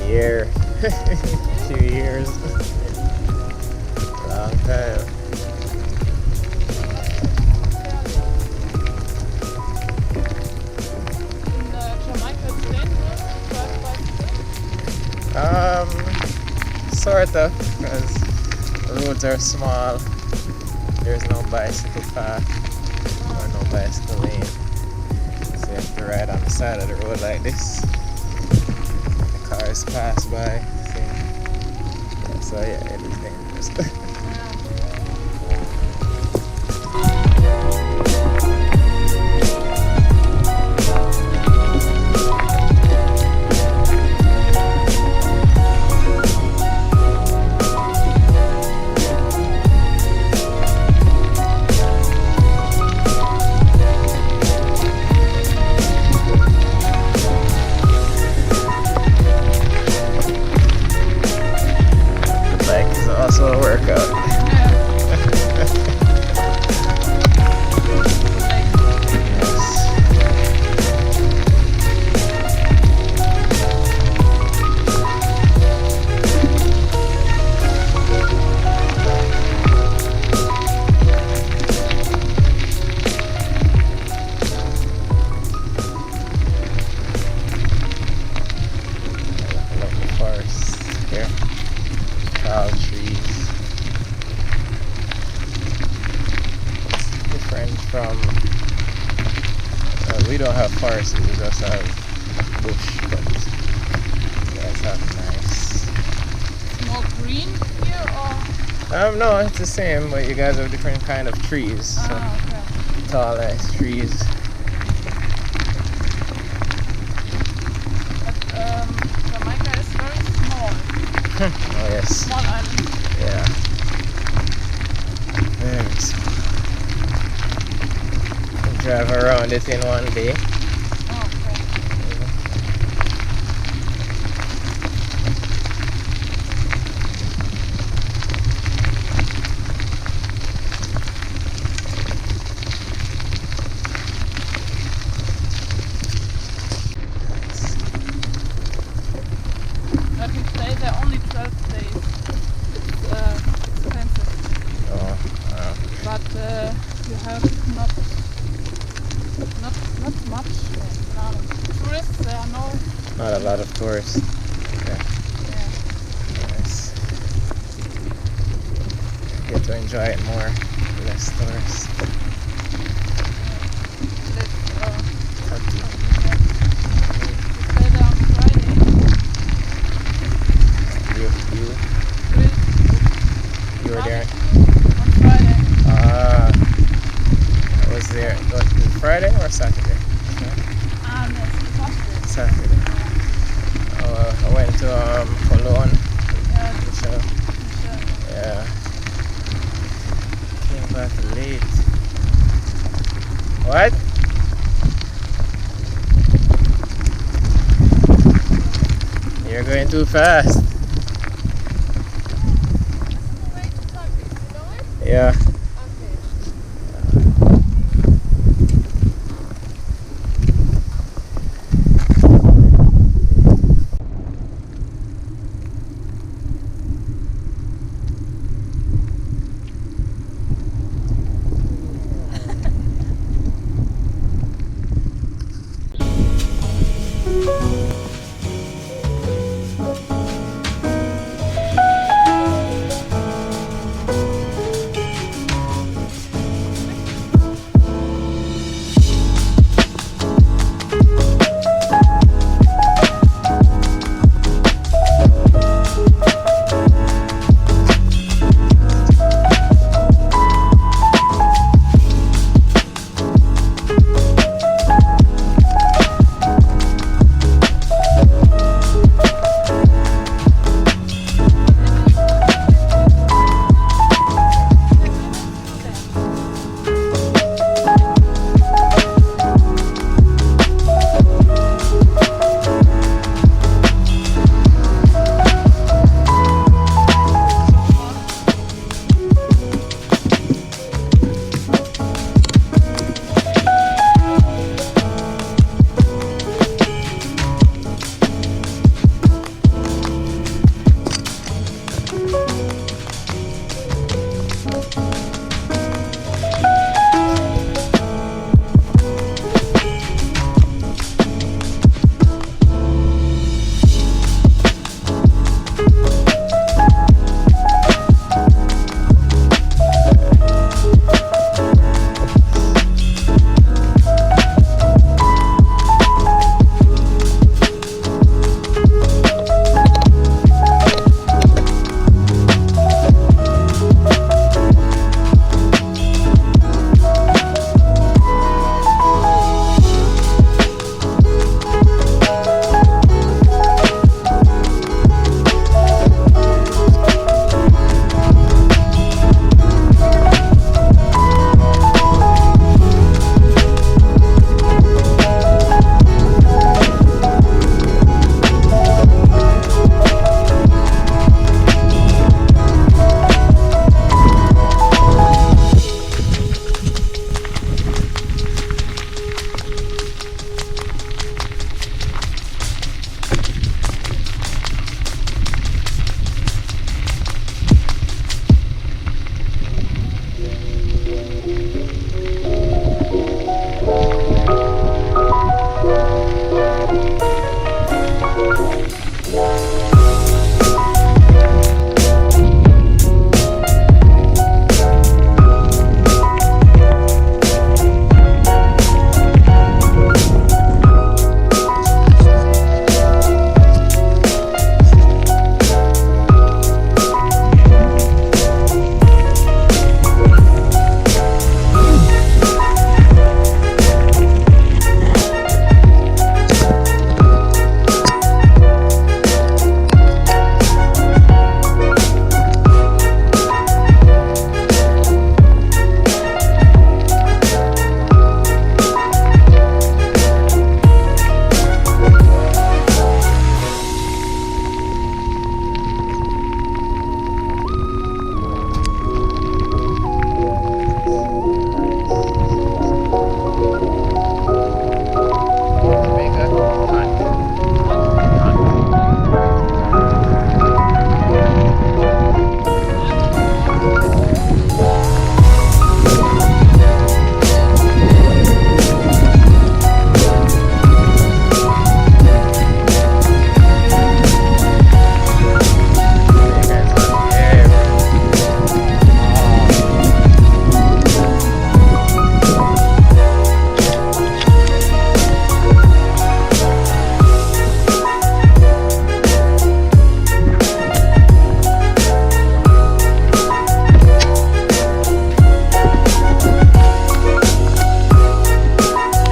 Year, 2 years, long time. Sort of, because the roads are small. There's no bicycle path or no bicycle lane, so you have to ride on the side of the road like this. The cars pass by, so yeah, it is dangerous. Also a workout. Lovely forest here. Tall trees. Different from we don't have forests, we just have bush, but you guys have nice. More green here or? No, it's the same, but you guys have different kind of trees. So Okay. tall, nice trees. But Jamaica is very small. Oh yes. Small island. Yeah. Very small. Drive around it in one day. Okay. But we stay there only 12 days. It's expensive. Oh, wow. But you have not much tourists. There are no. Not a lot of tourists. Okay. Yeah. Nice. Get to enjoy it more. Less tourists. or Saturday? It's Saturday. Saturday. Oh, I went to Cologne. Yeah, Michelle. Michelle. Yeah. Came back late. What? You're going too fast. Yeah.